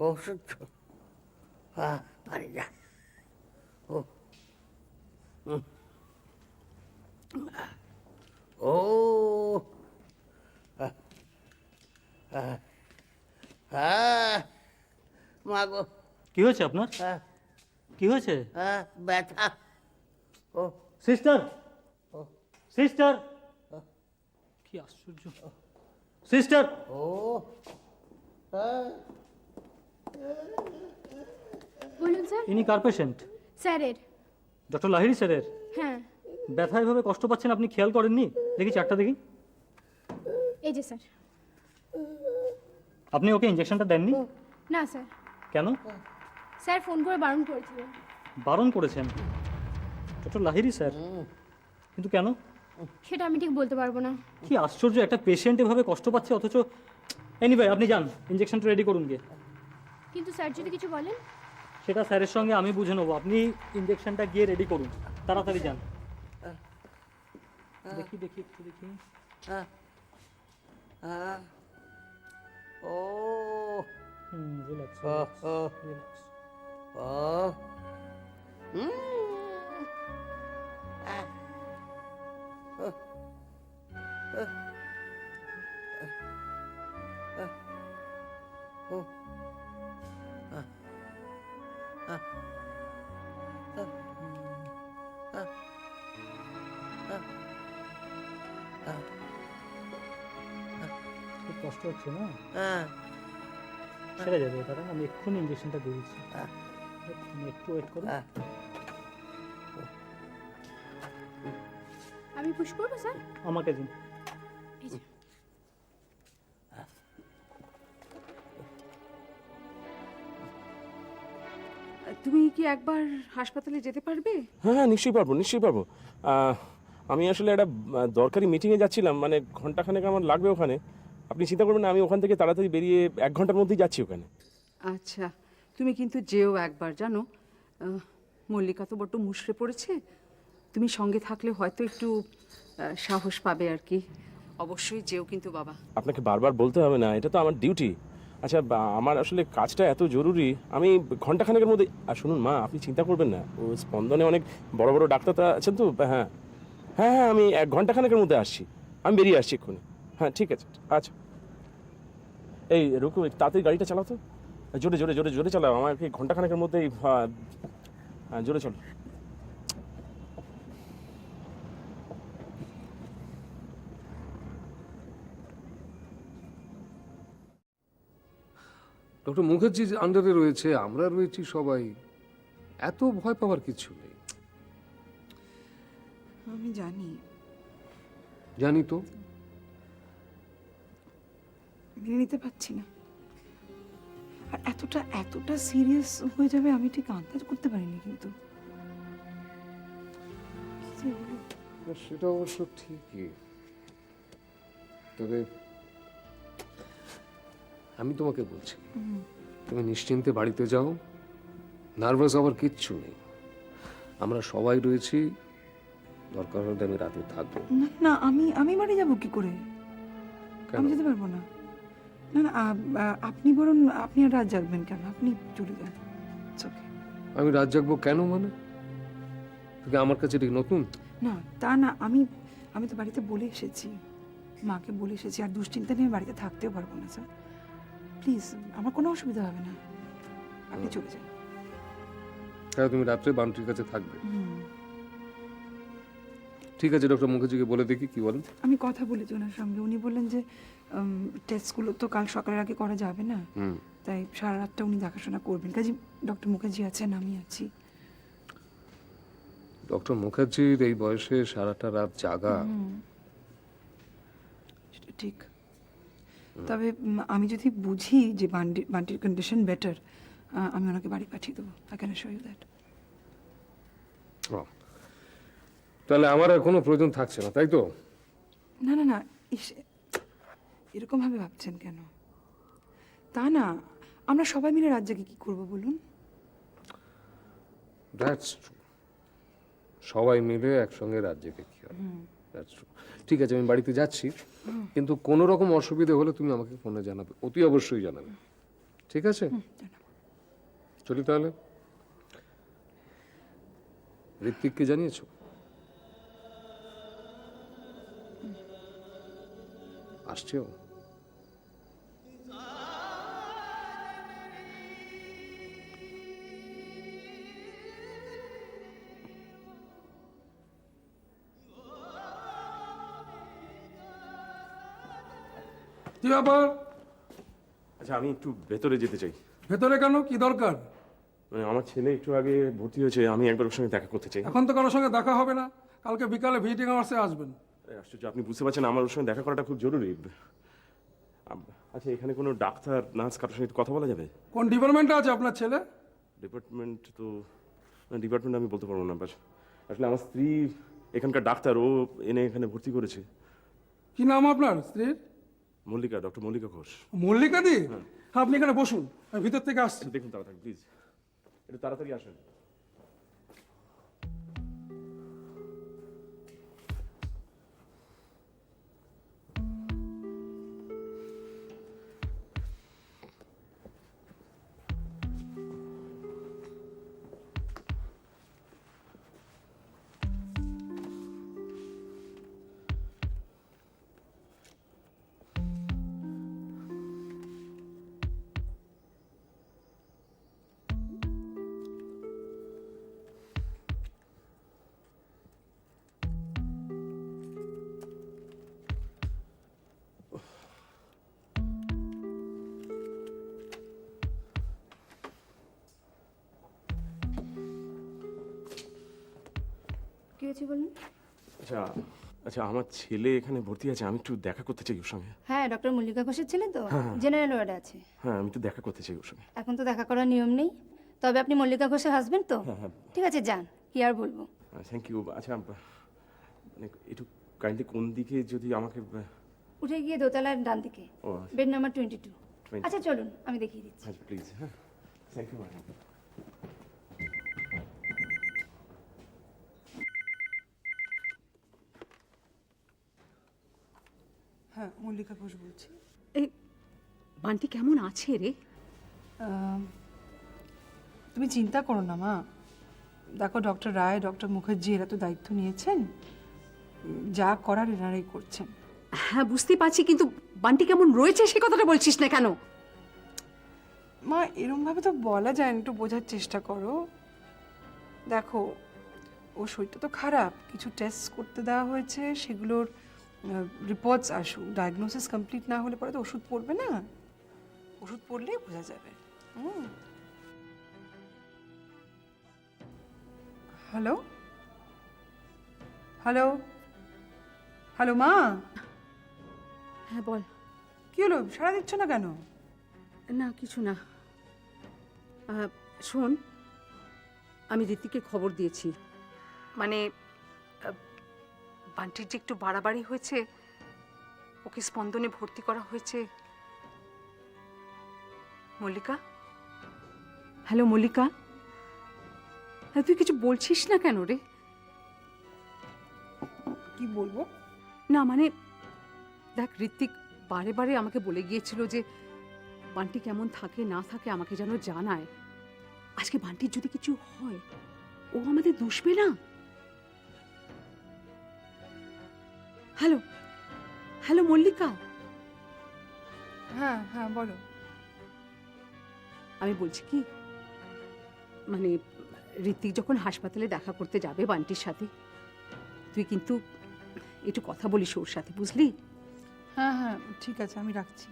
ওষুধ পারি না। ও ও হ্যাঁ মা গো, কি হয়েছে আপনার? কি হয়েছে? ব্যথা। ও সিস্টার, সিস্টার, কি আশ্চর্য! সিস্টার! ও বলুন স্যার। ইনি কার পেশেন্ট? স্যারের। ডক্টর লাহিড়ী স্যারের? হ্যাঁ। ব্যথায় এভাবে কষ্ট পাচ্ছেন, আপনি খেয়াল করেননি? দেখি চারটা দেখি। এই যে স্যার। আপনি ওকে ইঞ্জেকশনটা দেননি? না স্যার। কেন? স্যার ফোন করে বারণ করেছিলেন। বারণ করেছেন ডক্টর লাহিড়ী স্যার? কিন্তু কেন? সেটা আমি ঠিক বলতে পারবো না। কি আশ্চর্য, একটা পেশেন্ট এভাবে কষ্ট পাচ্ছে অথচ। এনিওয়ে, আপনি যান, ইঞ্জেকশনটা রেডি করুন গিয়ে। কিন্তু স্যার যদি কিছু বলেন? সেটা স্যারের সঙ্গে আমি বুঝে নেবো। আপনি ইঞ্জেকশনটা গিয়ে রেডি করুন, তাড়াতাড়ি যান। দেখি দেখি একটু দেখি। ও রিল্যাক্স, রিল্যাক্স। ও খুব কষ্ট হচ্ছে না? সেরে যাবে, কারণ আমি এক্ষুনি ইঞ্জেকশনটা দিয়ে দিচ্ছি। একটু ওয়েট করুন। আমি পুশ করবো স্যার? আমাকে দিন। এই যে। তুমি কি একবার হাসপাতালে যেতে পারবে? হ্যাঁ হ্যাঁ, নিশ্চয়ই পারবো, নিশ্চয়ই পারবো। আমি আসলে একটা দরকারি মিটিংয়ে যাচ্ছিলাম, মানে ঘন্টাখানেক আমার লাগবে ওখানে। আপনি চিন্তা করবেন না, আমি ওখান থেকে তাড়াতাড়ি বেরিয়ে 1 ঘন্টার মধ্যেই যাচ্ছি ওখানে। আচ্ছা, তুমি কিন্তু যেও একবার, জানো মল্লিকা তো বড্ড মুষড়ে পড়েছে। তুমি সঙ্গে থাকলে হয়তো একটু সাহস পাবে আর কি। অবশ্যই যেও কিন্তু বাবা। আপনাকে বারবার বলতে হবে না, এটা তো আমার ডিউটি। আচ্ছা, আমার আসলে কাজটা এত জরুরি, আমি ঘন্টাখানেকের মধ্যে। আর শুনুন মা, আপনি চিন্তা করবেন না, ও স্পন্দনে অনেক বড় বড় ডাক্তাররা আছেন তো। হ্যাঁ হ্যাঁ হ্যাঁ, আমি 1 ঘন্টাখানেকের মধ্যে আসছি, আমি বেরিয়ে আসছি এক্ষুনি। হ্যাঁ ঠিক আছে, আচ্ছা। এই রুকু, তাড়াতাড়ি গাড়িটা চালাও তো, জোরে জোরে জোরে জোরে চালাও, আমাকে ঘন্টাখানেকের মধ্যেই জোরে চলো। ডক্টর মুখার্জির আন্ডারে রয়েছে, আমরা রয়েছি সবাই, এত ভয় পাওয়ার কিছু নেই। আমি জানি, জানি তো। মেনে নিতে পারছি না। আর এতটা এতটা সিরিয়াস হয়ে যাবে আমি ঠিক আন্দাজ করতে পারিনি। কিন্তু কি যে হলো। সেটা অবশ্য ঠিকই, তবে আমি তোমাকে বলছি, তুমি নিশ্চিন্তে বাড়িতে যাও, নার্ভাস হওয়ার কিচ্ছু নেই। আমরা সবাই রয়েছি, দরকার হলে আমি রাতে থাকবো। না না, আমি বাড়ি যাব কি করে? কেন? আমি যেতে পারবো না। না না, আপনি বরং আপনি আর রাত জাগবেন কেন? আপনি চলে যান। It's okay. আমি রাত জাগবো কেন মানে? তুমি আমার কাছে ঠিক নতুন? না তা না, আমি তো বাড়িতে বলে এসেছি, মাকে বলে এসেছি। আর দুশ্চিন্তা নিয়ে বাড়িতে থাকতেও পারবো না স্যার। প্লিজ, আমার কোনো অসুবিধা হবে না, আপনি চলে যান। তাহলে তুমি রাত্রে বান্টির কাছে থাকবে? হুম। ঠিক আছে, ডক্টর মুখার্জিকে বলে দেখি কি বলেন। আমি কথা বলেছি ওনার সঙ্গে, উনি বললেন যে টেস্টগুলো তো কাল সকালের আগে করা যাবে না, তাই সারা রাতটা উনি দেখাশোনা করবেন। কাজে ডক্টর মুখার্জি আছেন, আমি আছি। ডক্টর মুখার্জির এই বয়সে সারাটা রাত জাগা, সেটা ঠিক। তবে আমি যদি বুঝি যে বান্টির কন্ডিশন বেটার, আমি ওনাকে বাড়ি পাঠিয়ে দেবো। I can assure you that. তাহলে আমার আর কোনো প্রয়োজন থাকছে না, তাই তো? না না না, এরকমভাবে ভাবছেন কেন? তা না, আমরা সবাই মিলে রাত জাগে কি করবো বলুন? দ্যাটস ট্রু, সবাই মিলে একসঙ্গে রাত জেগে কি হবে, দ্যাটস ট্রু। ঠিক আছে, আমি বাড়িতে যাচ্ছি, কিন্তু কোনো রকম অসুবিধা হলে তুমি আমাকে ফোনে জানাবে, অতি অবশ্যই জানাবে। ঠিক আছে, চলি তাহলে। ঋত্বিককে জানিয়েছো? আসছেও? কি ব্যাপার? আচ্ছা আমি একটু ভেতরে যেতে চাই। ভেতরে কেন, কি দরকার? মানে আমার ছেলে একটু আগে ভর্তি হয়েছে, আমি একবার ওর সঙ্গে দেখা করতে চাই। এখন তো কারোর সঙ্গে দেখা হবে না, কালকে বিকালে ভিজিটিং আওয়ার্সে আসবেন। আশ্চর্য, আপনি বুঝতে পারছেন আমার ওর সঙ্গে দেখা করাটা খুব জরুরি। আচ্ছা এখানে কোনো ডাক্তার নার্স কারোর সঙ্গে একটু কথা বলা যাবে? কোন ডিপার্টমেন্টে আছে আপনার ছেলে? ডিপার্টমেন্ট আমি বলতে পারবো না, বাট আসলে আমার স্ত্রী এখানকার ডাক্তার, ও এনে এখানে ভর্তি করেছে। কি নাম আপনার স্ত্রীর? মল্লিকা, ডক্টর মল্লিকা ঘোষ। মল্লিকা দি? হ্যাঁ, আপনি এখানে বসুন, আমি ভিতর থেকে আসছি। দেখুন তাড়াতাড়ি প্লিজ, একটু তাড়াতাড়ি আসেন। কি হয়েছে বলুন? আচ্ছা আচ্ছা আমার ছেলে এখানে ভর্তি আছে, আমি একটু দেখা করতে চাই ওর সঙ্গে। হ্যাঁ, ডক্টর মল্লিকা ঘোষের ছেলে তো, জেনারেল ওয়ার্ডে আছে। হ্যাঁ আমি একটু দেখা করতে চাই ওর সঙ্গে। এখন তো দেখা করার নিয়ম নেই, তবে আপনি মল্লিকা ঘোষের হাজবেন্ড তো? ঠিক আছে, যান, কি আর বলবো। Thank you. আচ্ছা মানে একটু কাইন্ডলি কোন দিকে যদি আমাকে উঠে গিয়ে দোতলার ডান দিকে, ও আচ্ছা। Bed number 22। 20 আচ্ছা চলুন, আমি দেখিয়ে দিচ্ছি। আচ্ছা প্লিজ। হ্যাঁ থ্যাংক ইউ ম্যাডাম। হ্যাঁ, মল্লিকা ঘোষ বলছি। এই বান্টি কেমন আছে রে? তুমি চিন্তা করো না মা, দেখো ডক্টর রায়, ডক্টর মুখার্জি এরা তো দায়িত্ব নিয়েছেন, যা করার এনারাই করছেন। হ্যাঁ বুঝতে পারছি, কিন্তু বান্টি কেমন রয়েছে সে কথাটা বলছিস না কেন? মা এরমভাবে তো বলা যায় না, একটু বোঝার চেষ্টা করো। দেখো ওর শরীরটা তো খারাপ, কিছু টেস্ট করতে দেওয়া হয়েছে, সেগুলোর রিপোর্টস আসুক, ডায়াগনোসিস কমপ্লিট না হলে পরে তো ওষুধ পড়বে না, ওষুধ পড়লেই বোঝা যাবে। হ্যালো হ্যালো হ্যালো মা, হ্যাঁ বল। কি হলো, সাড়া দিচ্ছ না কেন? না কিছু না। শোন, আমি ঋতিকে খবর দিয়েছি, মানে বান্টির যে একটু বাড়াবাড়ি হয়েছে, ওকে স্পন্দনে ভর্তি করা হয়েছে। মল্লিকা, হ্যালো মল্লিকা, হ্যাঁ তুই কিছু বলছিস না কেন রে? কি বলবো? না মানে দেখ, ঋত্বিক বারে বারে আমাকে বলে গিয়েছিল যে বান্টি কেমন থাকে না থাকে আমাকে যেন জানায়। আজকে বান্টির যদি কিছু হয়, ও আমাদের দুষবে না? হ্যালো হ্যালো মল্লিকা, হ্যাঁ হ্যাঁ বলো। আমি বলছি কি, মানে ঋত্বিক যখন হাসপাতালে দেখা করতে যাবে বান্টির সাথে, তুই কিন্তু একটু কথা বলিস ওর সাথে, বুঝলি? হ্যাঁ হ্যাঁ ঠিক আছে, আমি রাখছি।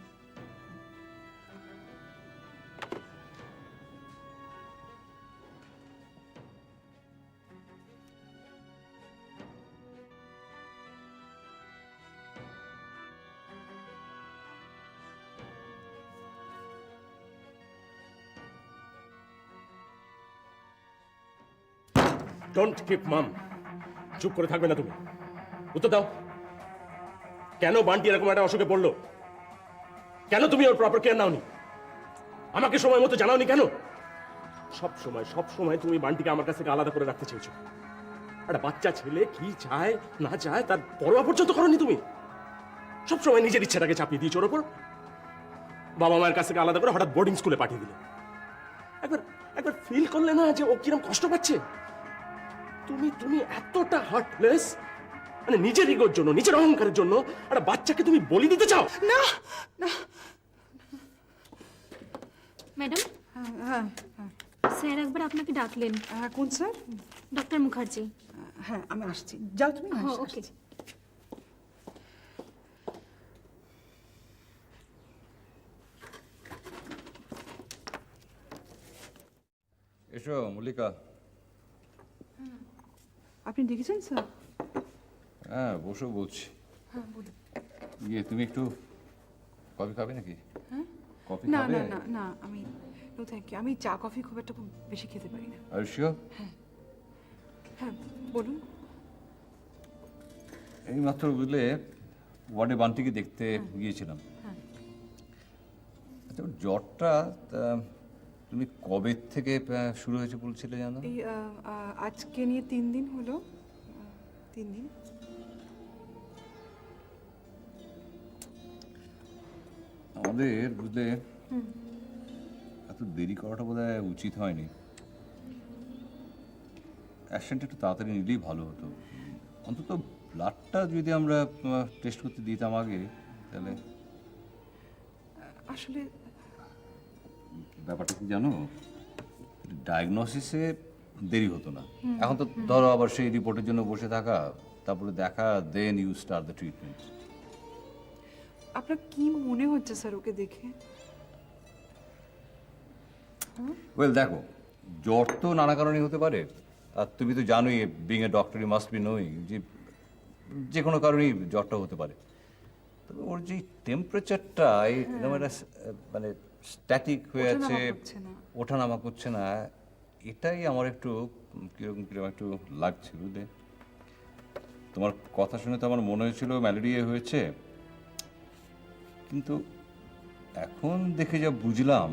ডোন্ট কিপ মাম। চুপ করে থাকবে না তুমি, উত্তর দাও। কেন বান্টি এরকম একটা অসুখে পড়লো? কেন তুমি ওর প্রপার কেয়ার নাওনি? আমাকে সময় মতো জানাওনি কেন? সব সময় তুমি বান্টিকে আমার কাছ থেকে আলাদা করে রাখতে চেয়েছো। একটা বাচ্চা ছেলে কি চায় না চায় তার পরোয়া পর্যন্ত করনি তুমি। সব সময় নিজের ইচ্ছাটাকে চাপিয়ে দিয়েছো ওর ওপর। বাবা মায়ের কাছ থেকে আলাদা করে হঠাৎ বোর্ডিং স্কুলে পাঠিয়ে দিলে। একবার একবার ফিল করলে না যে ও কিরম কষ্ট পাচ্ছে? তুমি তুমি এতটা হার্টলেস, মানে নিজের ইগোর জন্য, নিজের অহংকারের জন্য একটা বাচ্চাকে তুমি বলি দিতে চাও? না না। ম্যাডাম, হ্যাঁ স্যার একবার আপনাকে ডাকলেন। হ্যাঁ, কোন স্যার? ডক্টর মুখার্জি। হ্যাঁ, আমি আসছি, যাও তুমি। হ্যাঁ, ওকে। এসো মল্লিকা। আপনি দেখেছেন স্যার? হ্যাঁ বসো বলছি। হ্যাঁ, বলুন। ইয়ে তুমি একটু কফি খাবে নাকি? হ্যাঁ? কফি না খাবে? না না না, আমি নো থ্যাংক ইউ, আমি চা কফি খুব একটা বেশি খেতে পারি না। আর শিওর? হ্যাঁ বলুন। এই মাত্র বুঝলে ওয়ার্ডে বান্টিকে দেখতে গিয়েছিলাম। আচ্ছা ওর জ্বরটা তুমি কবে থেকে শুরু হয়েছে বলছিলে জানো? এই আজকে নিয়ে 3 দিন হলো। 3 দিন। আমাদের বুঝলে এত দেরি করাটা বোধহয় উচিত হয়নি। অ্যাকশনটা একটু তাড়াতাড়ি নিলেই ভালো হতো। অন্তত ব্লাডটা যদি আমরা টেস্ট করতে দিতাম আগে, তাহলে। আসলে ব্যাপারটা কি জানো, ডায়াগনোসিসে দেরি হতো না। এখন তো ধরো আবার সেই রিপোর্টের জন্য বসে থাকা, তারপরে দেখা, then you start the treatment. আপনার কি মনে হচ্ছে স্যার ওকে দেখে? ওয়েল দেখো, জ্বর তো নানা কারণেই হতে পারে। আর তুমি তো জানোই, being a doctor you must be knowing যে কোনো কারণেই জ্বরটা হতে পারে। তবে ওর যে টেম্পারেচারটা এরকম একটা মানে স্ট্যাটিক হয়ে আছে, ওঠানামা করছে না, এটাই আমার একটু কিরকম কিরকম একটু লাগছে বুঝলে। তোমার কথা শুনে তো আমার মনে হয়েছিল ম্যালেরিয়া হয়েছে, কিন্তু এখন দেখে যা বুঝলাম।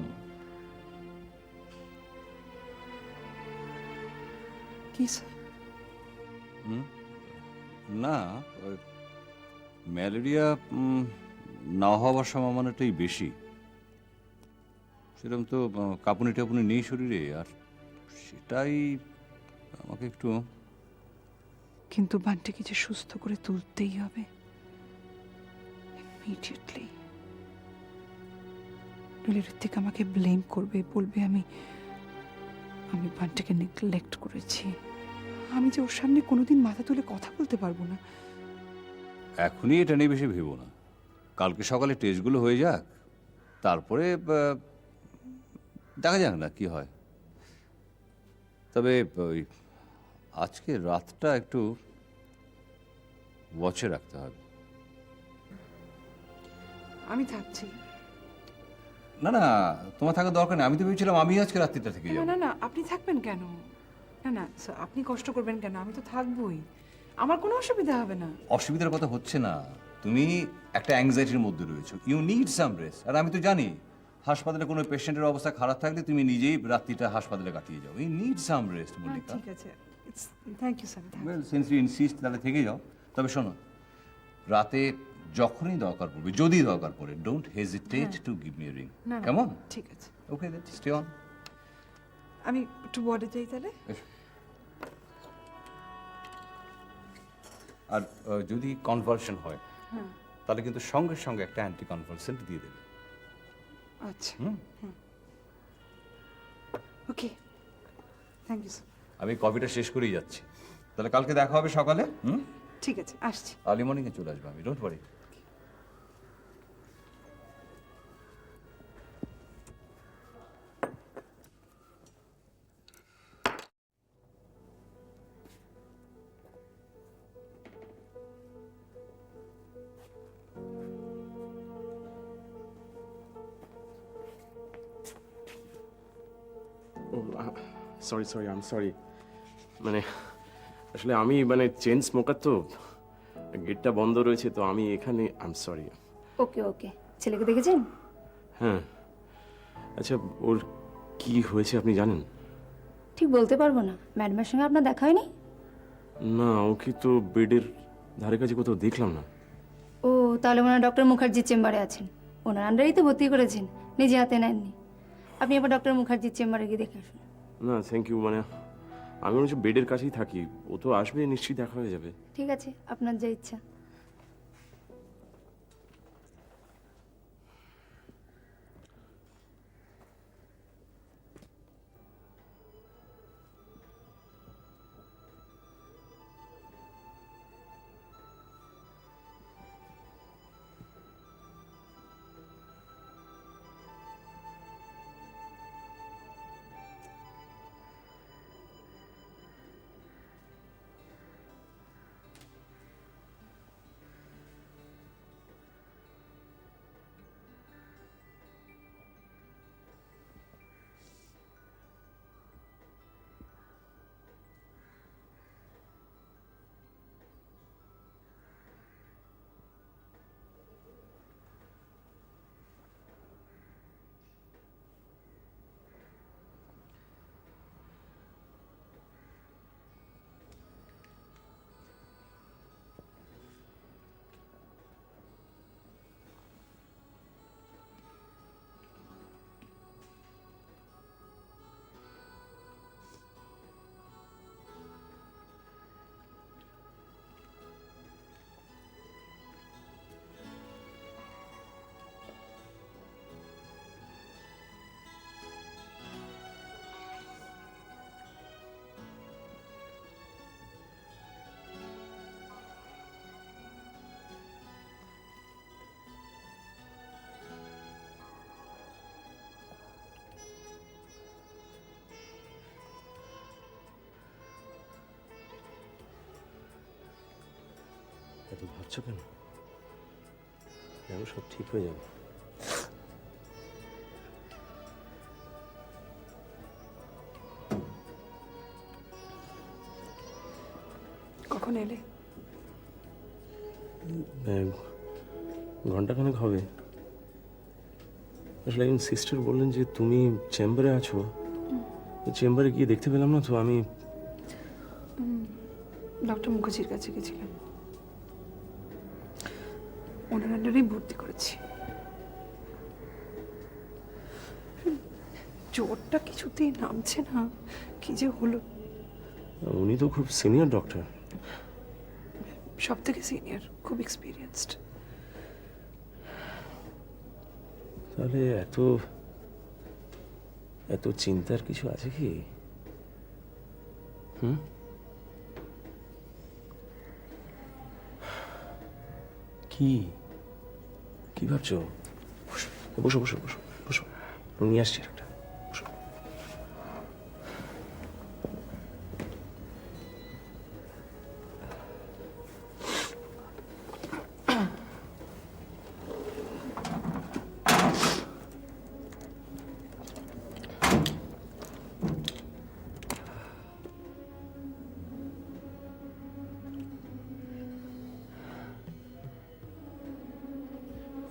কি স্যার? না, ম্যালেরিয়া না হওয়ার সম্ভাবনাটাই বেশি। সেরকম তো কাঁপুনি টাপুনি নেই শরীরে, আর সেটাই আমাকে একটু। কিন্তু বান্টিকে যে সুস্থ করে তুলতেই হবে ইমিডিয়েটলি। নইলে ঋত্বিক আমাকে ব্লেম করবে, বলবে আমি বান্টিকে নেগলেক্ট করেছি। আমি যে ওর সামনে কোনোদিন মাথা তুলে কথা বলতে পারবো না। এখনই এটা নিয়ে বেশি ভেবো না, কালকে সকালে টেস্টগুলো হয়ে যাক, তারপরে দেখা যাক না কি হয়। তবে ওই আজকে রাতটা একটু ওয়াচে রাখতে হবে। আমি থাকছি। না না, তোমার থাকার দরকার নেই। আমি তো ভেবেছিলাম আমি আজকে রাত্রিটা থেকে না যাবো। না না, আপনি থাকবেন কেন? না না স্যার, আপনি কষ্ট করবেন কেন? আমি তো থাকবোই, আমার কোনো অসুবিধা হবে না। অসুবিধার কথা হচ্ছে না, তুমি একটা অ্যাংজাইটির মধ্যে রয়েছো, ইউ নিড সাম রেস্ট। আর আমি তো জানি হাসপাতালে কোনো পেশেন্টের অবস্থা খারাপ থাকলে তুমি নিজেই রাত্রিটা হাসপাতালে কাটিয়ে যাও। You need some rest Mallika. ঠিক আছে, thank you sir. Well, since you insist, তাহলে থেকে যাও। তবে শোনো, রাতে যখনই দরকার পড়বে, যদি দরকার পড়ে, don't hesitate to give me a ring. কেমন? ঠিক আছে, ওকে দেন, স্টে অন। আমি একটু ওয়ার্ডে যাই তাহলে। আর যদি কনভালশন হয়, তাহলে কিন্তু সঙ্গে সঙ্গে একটা অ্যান্টি কনভালসেন্ট দিয়ে দেবে। আচ্ছা, ওকে, থ্যাংক ইউ স্যার। আমি কফিটা শেষ করেই যাচ্ছি, তাহলে কালকে দেখা হবে সকালে। ঠিক আছে, আসছি। আর্লি মর্নিংয়ে চলে আসবে, আমি don't worry. Sorry sorry, I am sorry. মানে আসলে আমি মানে চেন স্মোকার, তো গেটটা বন্ধ রয়েছে, তো আমি এখানে। I am sorry. Okay okay, ছেলেকে দেখেছেন? হ্যাঁ। আচ্ছা, ওর কি হয়েছে আপনি জানেন? ঠিক বলতে পারবো না। ম্যাডামের সঙ্গে আপনার দেখা হয়নি? না, ওকে তো বেডের ধারে কাছে কোথাও দেখলাম না। ও, তাহলে মনে হয় ডক্টর মুখার্জির চেম্বারে আছেন। ওনার আন্ডারেই তো ভর্তি করেছেন, নিজে হাতে নেননি। আপনি এবার ডক্টর মুখার্জির চেম্বারে গিয়ে দেখে আসুন। না থ্যাংক ইউ, মানে আমি মনে হচ্ছে বেডের কাছেই থাকি, ও তো আসবে, নিশ্চয়ই দেখা হয়ে যাবে। ঠিক আছে, আপনার যা ইচ্ছা। এত ভাবছো কেন? সব ঠিক হয়ে যাবে। কখন এলে? ঘন্টাখানেক হবে। আসলে একজন সিস্টার বললেন যে তুমি চেম্বারে আছো, চেম্বারে গিয়ে দেখতে পেলাম না, তো আমি ডক্টর মুখার্জির কাছে গেছিলাম, ওনার আন্ডারেই ভর্তি করেছি। জ্বরটা কিছুতেই নামছে না, কি যে হলো। উনি তো খুব সিনিয়র ডক্টর। সব থেকে সিনিয়র, খুব এক্সপিরিয়েন্সড। তাহলে এত এত চিন্তার কিছু আছে কি? কি কি ভাবছো? বসো বসো বসো বসো, নিয়ে আসছি একটা। বসো।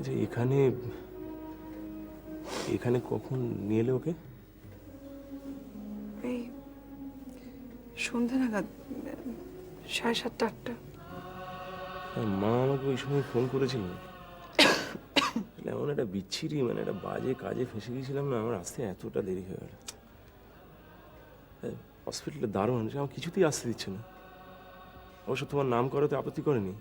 যে এখানে এখানে কখন নিয়ে এলে ওকে? এই সন্ধ্যা নাগাদ, 7:30 8টা। মা আমাকে ওই সময় ফোন করেছিলেন। এমন একটা বিচ্ছিরি, মানে একটা বাজে কাজে ফেসে গেছিলাম না, আমার আসতে এতটা দেরি হয়ে গেল। হসপিটালে দারুণ, যে আমার কিছুতেই আসতে দিচ্ছে না। অবশ্য তোমার নাম করাতে আপত্তি করেনি।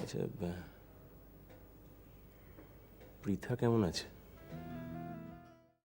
আচ্ছা, পৃথা কেমন আছে?